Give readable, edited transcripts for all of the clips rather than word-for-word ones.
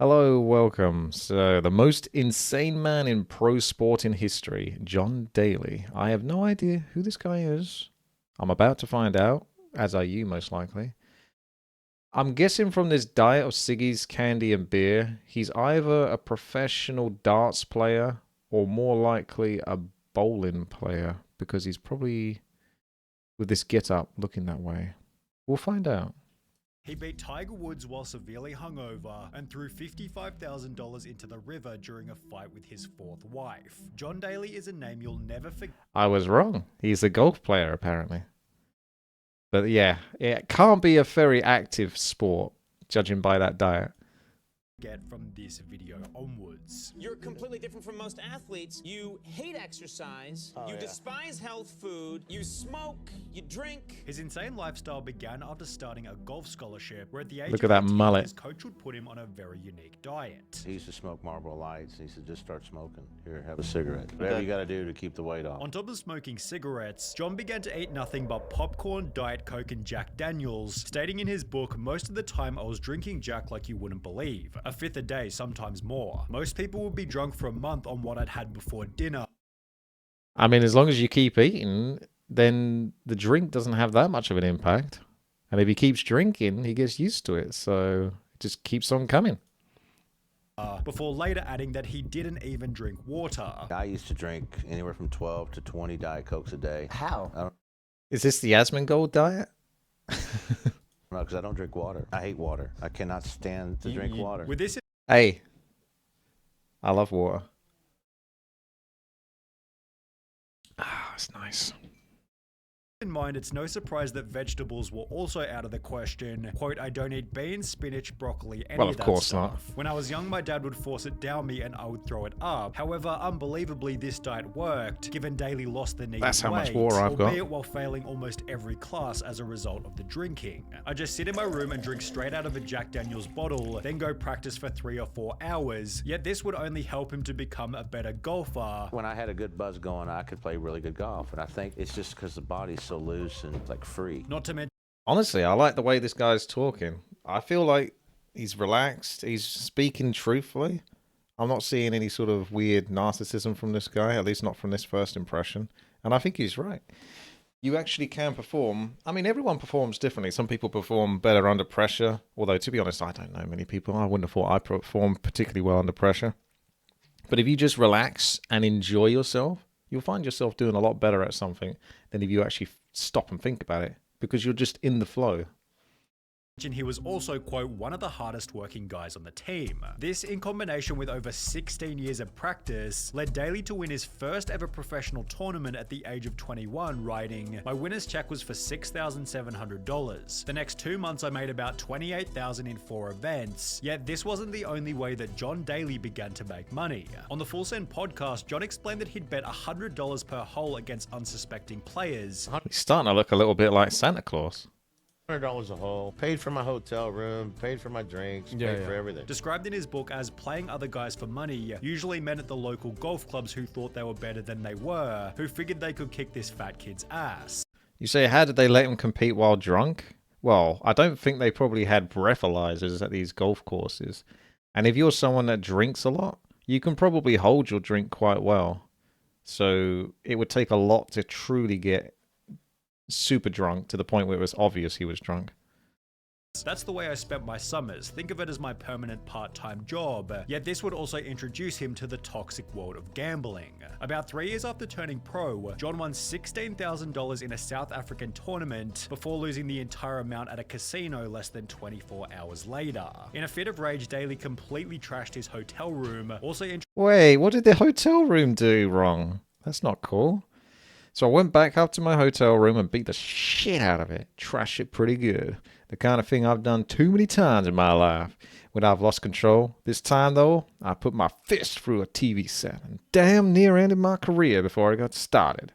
Hello, welcome. So, the most insane man in pro sport in history, John Daly. I have no idea who this guy is. I'm about to find out, as are you most likely. I'm guessing from this diet of ciggies, candy, and beer, he's either a professional darts player or more likely a bowling player because he's probably, with this get up, looking that way. We'll find out. He beat Tiger Woods while severely hungover and threw $55,000 into the river during a fight with his fourth wife. John Daly is a name you'll never forget. I was wrong. He's a golf player, apparently. But yeah, it can't be a very active sport, judging by that diet. From this video onwards. You're completely different from most athletes. You hate exercise, you despise health food, you smoke, you drink. His insane lifestyle began after starting a golf scholarship where at the age Look of at that 18, mullet. his coach would put him on a very unique diet. He used to smoke Marlboro Lights. He said, just start smoking. Here, have a cigarette. Whatever you got to do to keep the weight off. On top of smoking cigarettes, John began to eat nothing but popcorn, Diet Coke, and Jack Daniels, stating in his book, "Most of the time I was drinking Jack like you wouldn't believe. A fifth a day, sometimes more. Most people would be drunk for a month on what I'd had before dinner." I mean, as long as you keep eating, then the drink doesn't have that much of an impact. And if he keeps drinking, he gets used to it. So it just keeps on coming. Before later adding that he didn't even drink water. I used to drink anywhere from 12 to 20 Diet Cokes a day. How? Is this the Asmongold diet? No, because I don't drink water. I hate water. I cannot stand to drink water. With this Hey, I love water. Ah, it's nice. in mind, it's no surprise that vegetables were also out of the question. Quote, "I don't eat beans, spinach, broccoli, any Well, of of that course stuff." not. When I was young, my dad would force it down me and I would throw it up. However, unbelievably, this diet worked, given Daly lost the needed That's how much weight, water I've got. albeit while failing almost every class as a result of the drinking. I just sit in my room and drink straight out of a Jack Daniels bottle, then go practice for 3 or 4 hours. Yet this would only help him to become a better golfer. When I had a good buzz going, I could play really good golf. And I think it's just because the body's so loose and like free. Not to mention Honestly, I like the way this guy's talking. I feel like he's relaxed. He's speaking truthfully. I'm not seeing any sort of weird narcissism from this guy, at least not from this first impression. And I think he's right. You actually can perform. I mean, everyone performs differently. Some people perform better under pressure. Although, to be honest, I don't know many people. I wouldn't have thought I perform particularly well under pressure. But if you just relax and enjoy yourself, you'll find yourself doing a lot better at something than if you actually stop and think about it, because you're just in the flow. he was also, quote, one of the hardest working guys on the team. This, in combination with over 16 years of practice, led Daly to win his first ever professional tournament at the age of 21, writing, "My winner's check was for $6,700. The next 2 months I made about $28,000 in 4 events." Yet this wasn't the only way that John Daly began to make money. On the Full Send podcast, John explained that he'd bet $100 per hole against unsuspecting players. He's starting to look a little bit like Santa Claus. $100 a hole. Paid for my hotel room, paid for my drinks, paid for everything. Described in his book as playing other guys for money, usually men at the local golf clubs who thought they were better than they were, who figured they could kick this fat kid's ass. You say, how did they let him compete while drunk? Well, I don't think they probably had breathalyzers at these golf courses. And if you're someone that drinks a lot, you can probably hold your drink quite well. So it would take a lot to truly get super drunk to the point where it was obvious he was drunk. That's the way I spent my summers. Think of it as my permanent part-time job. Yet this would also introduce him to the toxic world of gambling. About 3 years after turning pro, John won $16,000 in a South African tournament before losing the entire amount at a casino less than 24 hours later. In a fit of rage, Daly completely trashed his hotel room, also Wait, what did the hotel room do wrong? That's not cool. So I went back up to my hotel room and beat the shit out of it. Trashed it pretty good. The kind of thing I've done too many times in my life when I've lost control. This time, though, I put my fist through a TV set and damn near ended my career before I got started.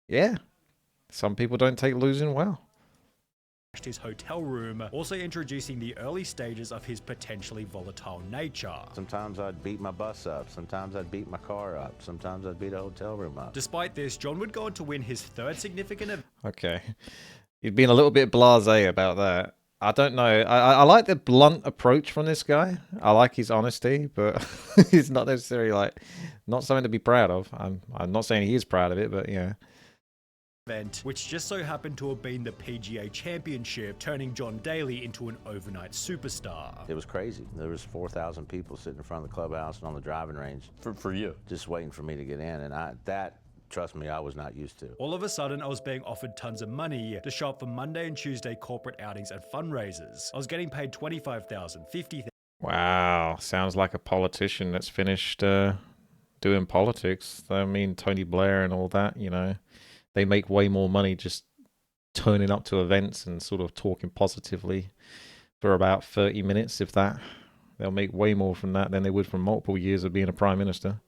Yeah, some people don't take losing well. his hotel room, also introducing the early stages of his potentially volatile nature. Sometimes I'd beat my bus up. Sometimes I'd beat my car up. Sometimes I'd beat a hotel room up. Despite this, John would go on to win his third significant event. Okay. You've been a little bit blasé about that. I don't know. I like the blunt approach from this guy. I like his honesty, but it's not necessarily like not something to be proud of. I'm not saying he is proud of it, but yeah. Event, which just so happened to have been the PGA Championship, turning John Daly into an overnight superstar. It was crazy. There was 4,000 people sitting in front of the clubhouse and on the driving range. For you. Just waiting for me to get in, and trust me, I was not used to. All of a sudden, I was being offered tons of money to show up for Monday and Tuesday corporate outings and fundraisers. I was getting paid $25,000, $50,000. Wow, sounds like a politician that's finished doing politics. I mean, Tony Blair and all that, you know, they make way more money just turning up to events and sort of talking positively for about 30 minutes, if that. They'll make way more from that than they would from multiple years of being a prime minister.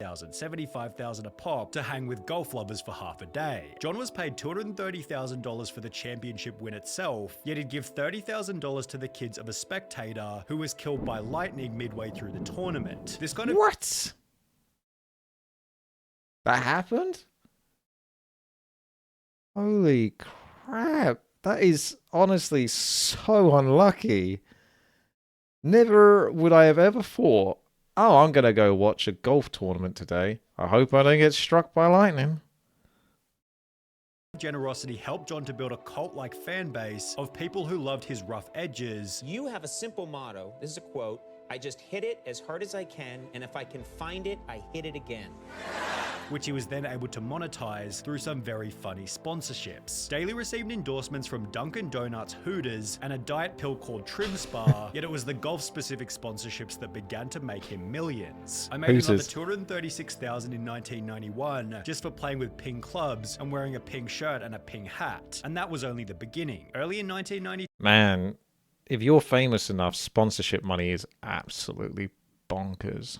$75,000 a pop to hang with golf lovers for half a day. John was paid $230,000 for the championship win itself, yet he'd give $30,000 to the kids of a spectator who was killed by lightning midway through the tournament. This kind of What? That happened? Holy crap. That is honestly so unlucky. Never would I have ever thought, oh, I'm going to go watch a golf tournament today. I hope I don't get struck by lightning. generosity helped John to build a cult-like fan base of people who loved his rough edges. You have a simple motto. This is a quote. I just hit it as hard as I can, and if I can find it, I hit it again. Which he was then able to monetize through some very funny sponsorships. Daly received endorsements from Dunkin' Donuts, Hooters, and a diet pill called Trim Spa, yet it was the golf-specific sponsorships that began to make him millions. I made Hooters. another $236,000 in 1991 just for playing with ping clubs and wearing a ping shirt and a ping hat. And that was only the beginning. Early in 1990, Man, if you're famous enough, sponsorship money is absolutely bonkers.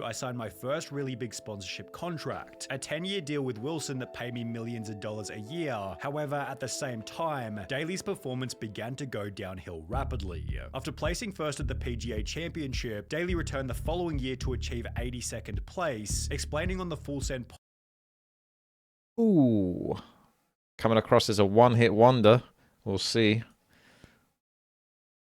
I signed my first really big sponsorship contract, a 10-year deal with Wilson that paid me millions of dollars a year. However, at the same time, Daly's performance began to go downhill rapidly. After placing first at the PGA Championship, Daly returned the following year to achieve 82nd place, explaining on the Full Send Ooh. Coming across as a one-hit wonder. We'll see.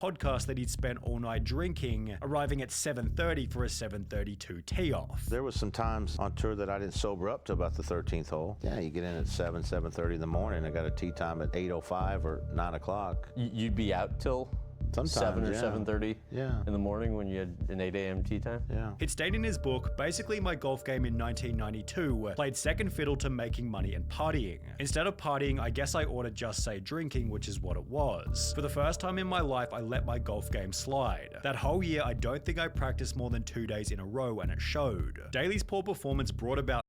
podcast that he'd spent all night drinking, arriving at 7:30 for a 7:32 tee-off. There was some times on tour that I didn't sober up till about the 13th hole. Yeah, you get in at 7:30 in the morning. I got a tee time at 8:05 or 9 o'clock. You'd be out till Sometimes, 7 or yeah. 7:30 Yeah. in the morning when you had an 8 a.m. tea time? Yeah. He'd stated in his book, basically my golf game in 1992 played second fiddle to making money and partying. Instead of partying, I guess I ought to just say drinking, which is what it was. For the first time in my life, I let my golf game slide. That whole year, I don't think I practiced more than 2 days in a row, and it showed. Daly's poor performance brought about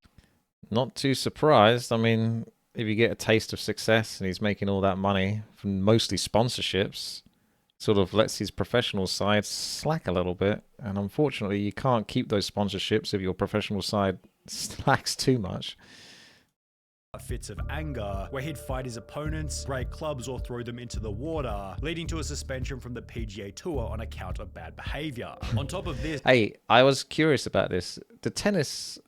Not too surprised. I mean, if you get a taste of success and he's making all that money from mostly sponsorships, sort of lets his professional side slack a little bit. And unfortunately, you can't keep those sponsorships if your professional side slacks too much. fits of anger, where he'd fight his opponents, break clubs, or throw them into the water, leading to a suspension from the PGA Tour on account of bad behavior. On top of this, Hey, I was curious about this. Do tennis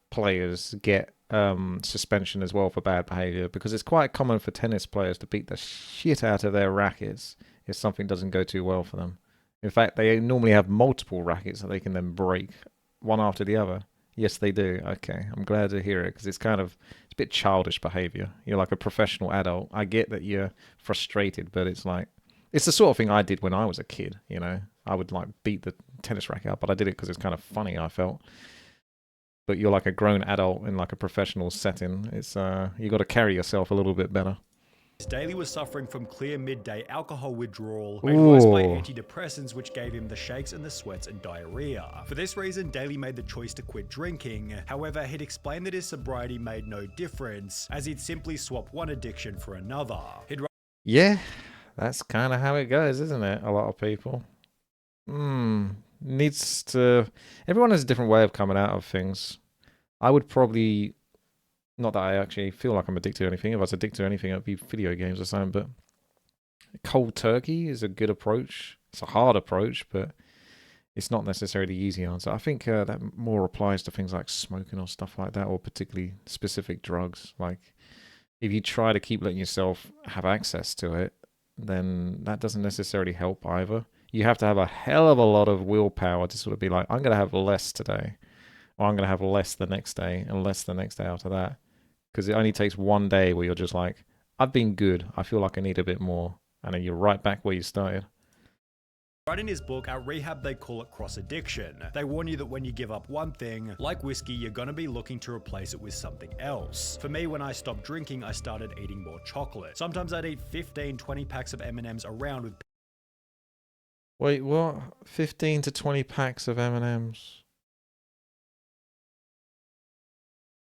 players get suspension as well for bad behavior? Because it's quite common for tennis players to beat the shit out of their rackets if something doesn't go too well for them. In fact, they normally have multiple rackets that they can then break one after the other. Yes, they do. Okay, I'm glad to hear it, because it's a bit childish behavior. You're like a professional adult. I get that you're frustrated, but it's the sort of thing I did when I was a kid, you know. I would like beat the tennis racket up, but I did it because it's kind of funny, I felt. But you're like a grown adult in like a professional setting. It's you got to carry yourself a little bit better. Daly was suffering from clear midday alcohol withdrawal, made worse by Ooh. antidepressants, which gave him the shakes and the sweats and diarrhea. For this reason, Daly made the choice to quit drinking. However, he'd explained that his sobriety made no difference, as he'd simply swap one addiction for another. Yeah, that's kind of how it goes, isn't it? A lot of people. Needs to. Everyone has a different way of coming out of things. I would probably. Not that I actually feel like I'm addicted to anything. If I was addicted to anything, it'd be video games or something. But cold turkey is a good approach. It's a hard approach, but it's not necessarily the easy answer. I think that more applies to things like smoking or stuff like that, or particularly specific drugs. Like if you try to keep letting yourself have access to it, then that doesn't necessarily help either. You have to have a hell of a lot of willpower to sort of be like, I'm going to have less today, or I'm going to have less the next day, and less the next day after that. Because it only takes one day where you're just like, I've been good. I feel like I need a bit more. And then you're right back where you started. Right in his book, at rehab they call it cross-addiction. They warn you that when you give up one thing, like whiskey, you're gonna be looking to replace it with something else. For me, when I stopped drinking, I started eating more chocolate. Sometimes I'd eat 15, 20 packs of M&Ms around with... Wait, what? 15 to 20 packs of M&Ms?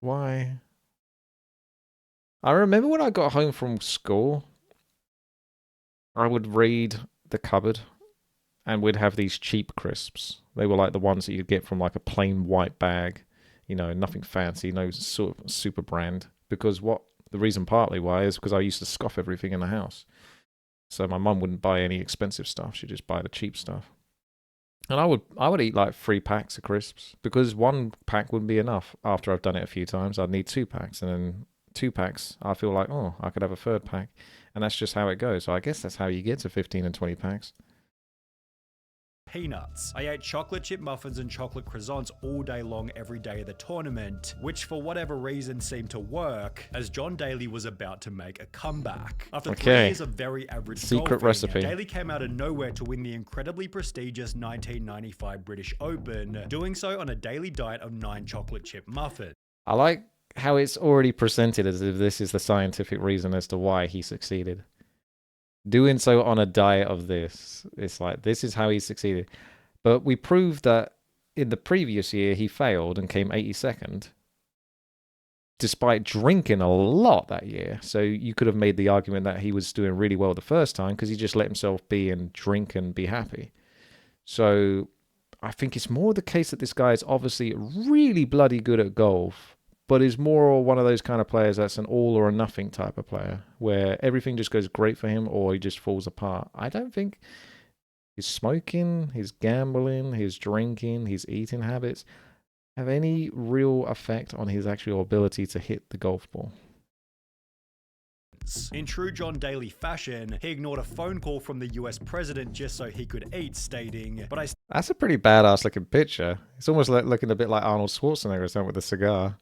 Why? I remember when I got home from school, I would raid the cupboard and we'd have these cheap crisps. They were like the ones that you'd get from like a plain white bag, you know, nothing fancy, no sort of super brand. Because the reason partly why is because I used to scoff everything in the house. So my mum wouldn't buy any expensive stuff. She'd just buy the cheap stuff. And I would eat like 3 packs of crisps because 1 pack wouldn't be enough. After I've done it a few times, I'd need 2 packs. And then 2 packs, I feel like, oh, I could have a 3rd pack. And that's just how it goes. So I guess that's how you get to 15 and 20 packs. Peanuts. I ate chocolate chip muffins and chocolate croissants all day long every day of the tournament, which for whatever reason seemed to work, as John Daly was about to make a comeback. After 3 years of very average secret golfing, recipe. Daly came out of nowhere to win the incredibly prestigious 1995 British Open, doing so on a daily diet of 9 chocolate chip muffins. I like how it's already presented as if this is the scientific reason as to why he succeeded. Doing so on a diet of this, it's like, this is how he succeeded. But we proved that in the previous year he failed and came 82nd, despite drinking a lot that year. So you could have made the argument that he was doing really well the first time because he just let himself be and drink and be happy. So I think it's more the case that this guy is obviously really bloody good at golf, but is more one of those kind of players that's an all or a nothing type of player, where everything just goes great for him or he just falls apart. I don't think his smoking, his gambling, his drinking, his eating habits have any real effect on his actual ability to hit the golf ball. In true John Daly fashion, he ignored a phone call from the US president just so he could eat, stating, "But I That's a pretty badass looking picture. It's almost like looking a bit like Arnold Schwarzenegger or something with a cigar.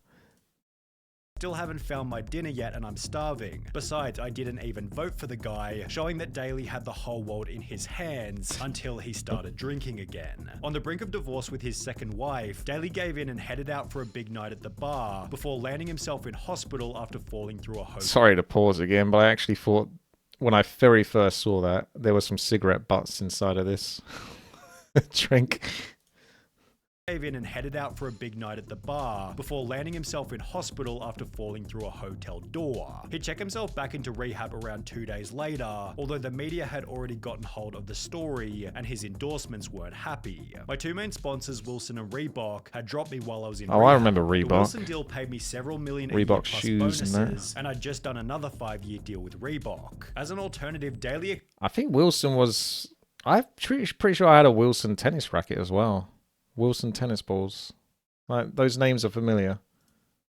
still haven't found my dinner yet and I'm starving. Besides, I didn't even vote for the guy," showing that Daly had the whole world in his hands until he started drinking again. On the brink of divorce with his second wife, Daly gave in and headed out for a big night at the bar before landing himself in hospital after falling through a hotel. Sorry to pause again, but I actually thought when I very first saw that, there were some cigarette butts inside of this drink. Gave in and headed out for a big night at the bar before landing himself in hospital after falling through a hotel door. He checked himself back into rehab around 2 days later, although the media had already gotten hold of the story and his endorsements weren't happy. My 2 main sponsors, Wilson and Reebok, had dropped me while I was in rehab. I remember The Reebok. Wilson deal paid me several million a year Reebok plus shoes and that. bonuses, and I'd just done another 5-year deal with Reebok. As an alternative, Daly I think Wilson was... I'm pretty sure I had a Wilson tennis racket as well. Wilson tennis balls. Like, those names are familiar.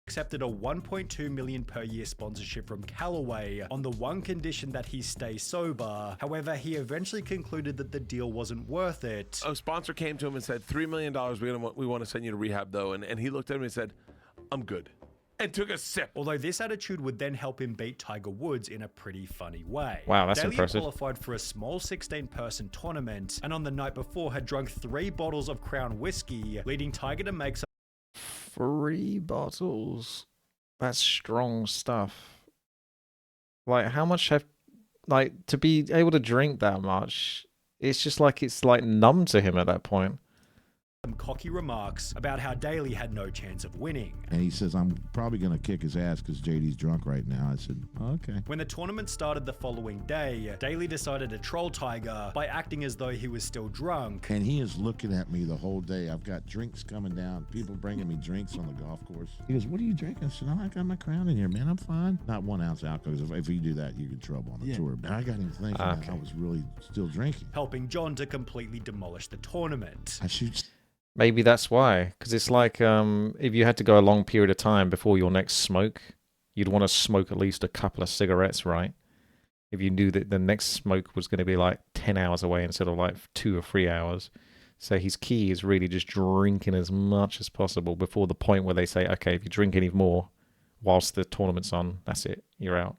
accepted a $1.2 million per year sponsorship from Callaway on the one condition that he stay sober. However, he eventually concluded that the deal wasn't worth it. A sponsor came to him and said, $3 million, we want to send you to rehab, though. And he looked at him and said, I'm good. And took a sip. Although this attitude would then help him beat Tiger Woods in a pretty funny way. Wow, that's Daly impressive. qualified for a small 16-person tournament, and on the night before had drunk 3 bottles of Crown whiskey, leading Tiger to make 3 bottles. That's strong stuff. Like, how much have... Like, to be able to drink that much, it's just like it's like numb to him at that point. some cocky remarks about how Daly had no chance of winning. And he says, I'm probably going to kick his ass because JD's drunk right now. I said, okay. When the tournament started the following day, Daly decided to troll Tiger by acting as though he was still drunk. And he is looking at me the whole day. I've got drinks coming down, people bringing me drinks on the golf course. He goes, what are you drinking? I said, oh, I got my Crown in here, man. I'm fine. Not 1 ounce alcohol, because if you do that, you get in trouble on the tour. But I got him thinking that I was really still drinking. Helping John to completely demolish the tournament. I should... Maybe that's why. Because it's like if you had to go a long period of time before your next smoke, You'd want to smoke at least a couple of cigarettes, right? If you knew that the next smoke was going to be like 10 hours away instead of like 2 or 3 hours. So his key is really just drinking as much as possible before the point where they say, okay, if you drink any more whilst the tournament's on, that's it, you're out.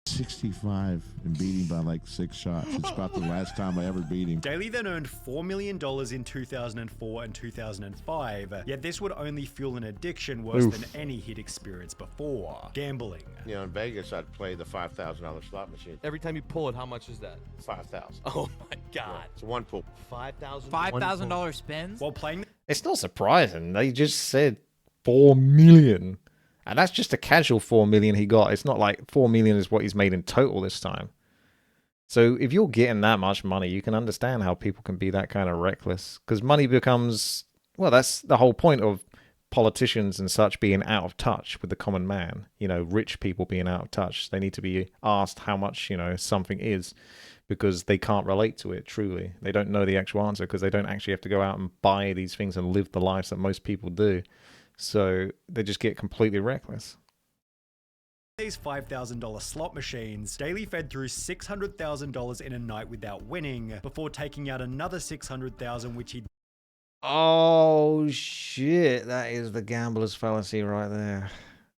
65 and beat him by like 6 shots. It's about the last time I ever beat him. Daly then earned $4 million in 2004 and 2005, yet this would only fuel an addiction worse than any he'd experienced before: gambling. You know, in Vegas, I'd play the $5,000 slot machine. Every time you pull it, how much is that? 5,000. Oh my God. It's one pull. $5,000 spends? While playing It's not surprising. They just said 4 million. And that's just a casual 4 million he got. It's not like 4 million is what he's made in total this time. So if you're getting that much money, you can understand how people can be that kind of reckless. Because money becomes, well, that's the whole point of politicians and such being out of touch with the common man. You know, rich people being out of touch. They need to be asked how much, you know, something is, because they can't relate to it truly. They don't know the actual answer because they don't actually have to go out and buy these things and live the lives that most people do. So they just get completely reckless. these $5,000 slot machines, Daly fed through $600,000 in a night without winning, before taking out another $600,000, which he... Oh, shit. That is the gambler's fallacy right there.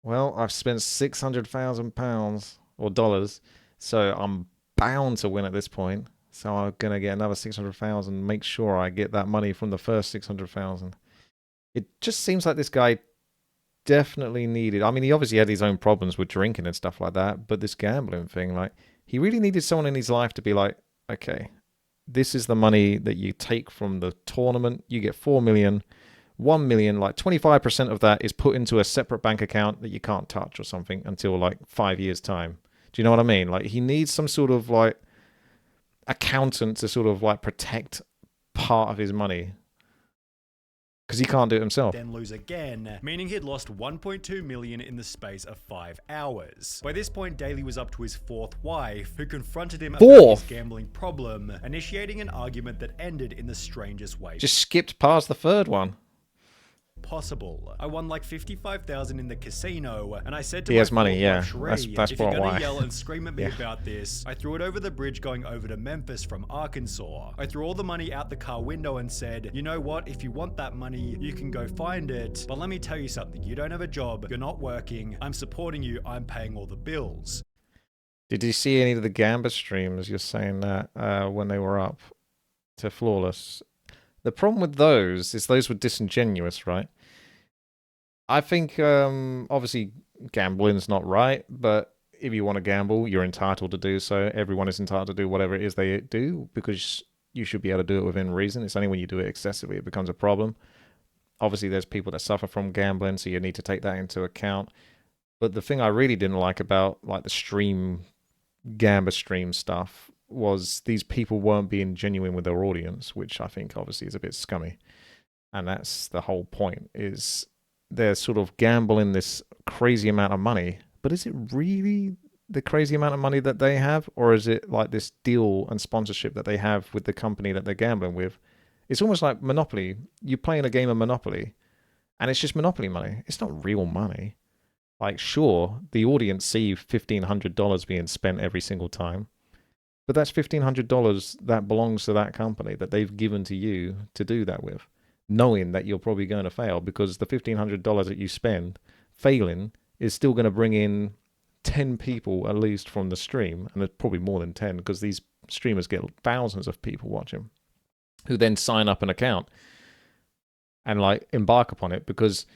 Well, I've spent £600,000 or dollars, so I'm bound to win at this point. So I'm going to get another 600,000, make sure I get that money from the first 600,000. It just seems like this guy definitely needed, I mean, he obviously had his own problems with drinking and stuff like that, but this gambling thing, like, he really needed someone in his life to be like, okay, this is the money that you take from the tournament. You get 4 million, 1 million, like 25% of that is put into a separate bank account that you can't touch or something until like 5 years time. Do you know what I mean? Like, he needs some sort of like accountant to sort of like protect part of his money, because he can't do it himself. Then lose again, meaning he'd lost $1.2 million in the space of 5 hours. By this point, Daly was up to his 4th wife, who confronted him about his gambling problem, initiating an argument that ended in the strangest way Just skipped past the 3rd one. possible. I won like $55,000 in the casino, and I said to he my has money, yeah. Sheree, That's if you're gonna why. yell and scream at me Yeah. about this, I threw it over the bridge going over to Memphis from Arkansas. I threw all the money out the car window and said, you know what, if you want that money, you can go find it, but let me tell you something, you don't have a job, you're not working, I'm supporting you, I'm paying all the bills. Did you see any of the Gamba streams? You're saying that when they were up to Flawless. The problem with those is those were disingenuous, right? I think obviously gambling's not right, but if you want to gamble, you're entitled to do so. Everyone is entitled to do whatever it is they do, because you should be able to do it within reason. It's only when you do it excessively it becomes a problem. Obviously, there's people that suffer from gambling, so you need to take that into account. But the thing I really didn't like about like the Gamba stream stuff was these people weren't being genuine with their audience, which I think obviously is a bit scummy. And that's the whole point, is they're sort of gambling this crazy amount of money, but is it really the crazy amount of money that they have, or is it like this deal and sponsorship that they have with the company that they're gambling with? It's almost like Monopoly. You're playing a game of Monopoly, and it's just Monopoly money. It's not real money. Like, sure, the audience see $1,500 being spent every single time, but that's $1,500 that belongs to that company that they've given to you to do that with, knowing that you're probably going to fail, because the $1,500 that you spend failing is still going to bring in 10 people at least from the stream, and there's probably more than 10 because these streamers get thousands of people watching who then sign up an account and like embark upon it, because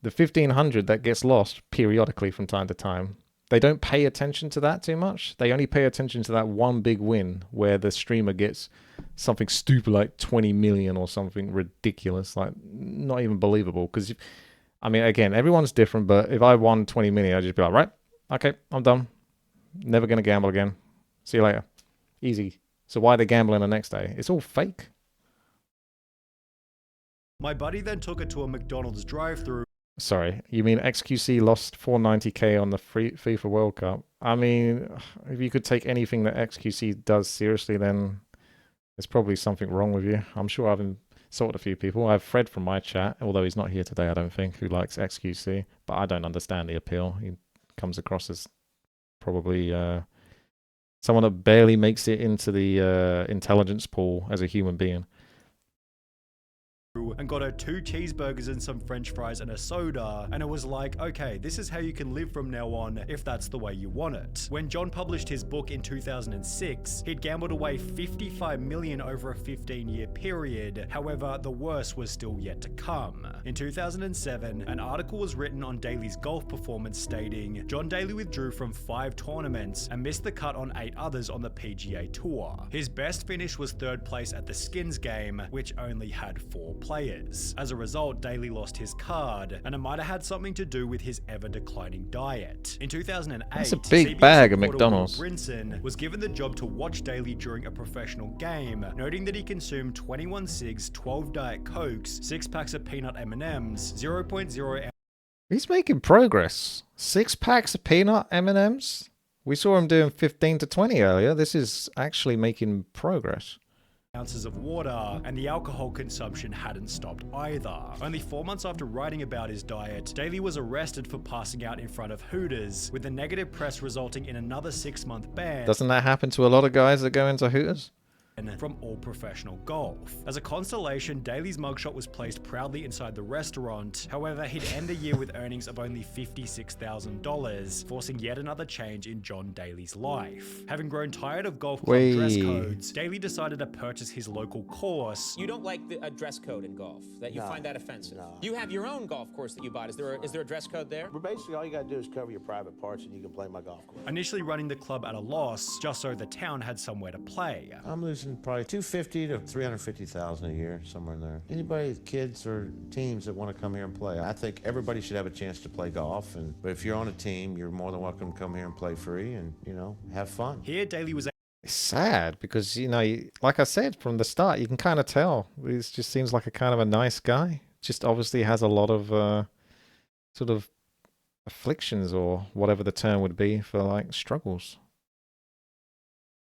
the 1,500 that gets lost periodically from time to time, they don't pay attention to that too much. They only pay attention to that one big win where the streamer gets something stupid like 20 million or something ridiculous, like not even believable. Because, I mean, again, everyone's different, but if I won 20 million, I'd just be like, right, okay, I'm done. Never going to gamble again. See you later. Easy. So why are they gambling the next day? It's all fake. My buddy then took it to a McDonald's drive-thru. Sorry, you mean XQC lost 490k on the FIFA World Cup? I mean, if you could take anything that XQC does seriously, then there's probably something wrong with you. I'm sure I've sold a few people. I have Fred from my chat, although he's not here today, I don't think, who likes XQC, but I don't understand the appeal. He comes across as probably someone that barely makes it into the intelligence pool as a human being. And got her 2 cheeseburgers and some french fries and a soda, and it was like, okay, this is how you can live from now on if that's the way you want it. When John published his book in 2006, he'd gambled away $55 million over a 15-year period. However, the worst was still yet to come. In 2007, an article was written on Daly's golf performance stating, John Daly withdrew from 5 tournaments and missed the cut on 8 others on the PGA Tour. His best finish was 3rd place at the Skins game, which only had 4 players. As a result, Daly lost his card, and it might have had something to do with his ever-declining diet. In 2008, that's a big CBS bag of reporter McDonald's. Will Brinson was given the job to watch Daly during a professional game, noting that he consumed 21 cigs, 12 Diet Cokes, 6 packs of peanut M&Ms, 0.0 He's making progress. 6 packs of peanut M&Ms. We saw him doing 15 to 20 earlier. This is actually making progress. ounces of water, and the alcohol consumption hadn't stopped either. Only 4 months after writing about his diet, Daly was arrested for passing out in front of Hooters, with the negative press resulting in another 6-month ban. Doesn't that happen to a lot of guys that go into Hooters? From all professional golf. As a consolation, Daly's mugshot was placed proudly inside the restaurant. However, he'd end the year with earnings of only $56,000, forcing yet another change in John Daly's life. Having grown tired of golf club dress codes, Daly decided to purchase his local course. You don't like a dress code in golf, that you find that offensive. No. You have your own golf course that you bought. Is there a dress code there? But basically, all you got to do is cover your private parts and you can play my golf course. Initially running the club at a loss, just so the town had somewhere to play. I'm losing probably $250,000 to $350,000 a year, somewhere in there. Anybody, kids or teams that want to come here and play, I think everybody should have a chance to play golf. But if you're on a team, you're more than welcome to come here and play free and, have fun. Here, Daly was It's sad because, like I said from the start, you can kind of tell. He just seems like a kind of a nice guy. Just obviously has a lot of sort of afflictions or whatever the term would be for like struggles.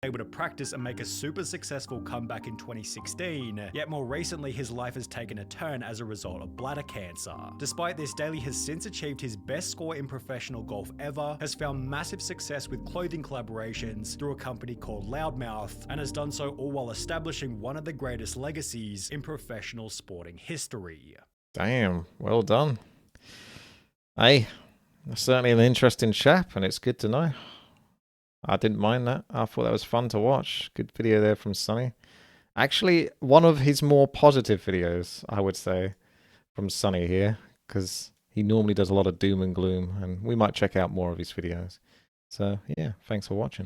able to practice and make a super successful comeback in 2016, yet more recently his life has taken a turn as a result of bladder cancer. Despite this, Daly has since achieved his best score in professional golf ever, has found massive success with clothing collaborations through a company called Loudmouth, and has done so all while establishing one of the greatest legacies in professional sporting history. Damn, well done. Hey, certainly an interesting chap, and it's good to know. I didn't mind that. I thought that was fun to watch. Good video there from Sonny. Actually, one of his more positive videos, I would say, from Sonny here, because he normally does a lot of doom and gloom, and we might check out more of his videos. So, yeah, thanks for watching.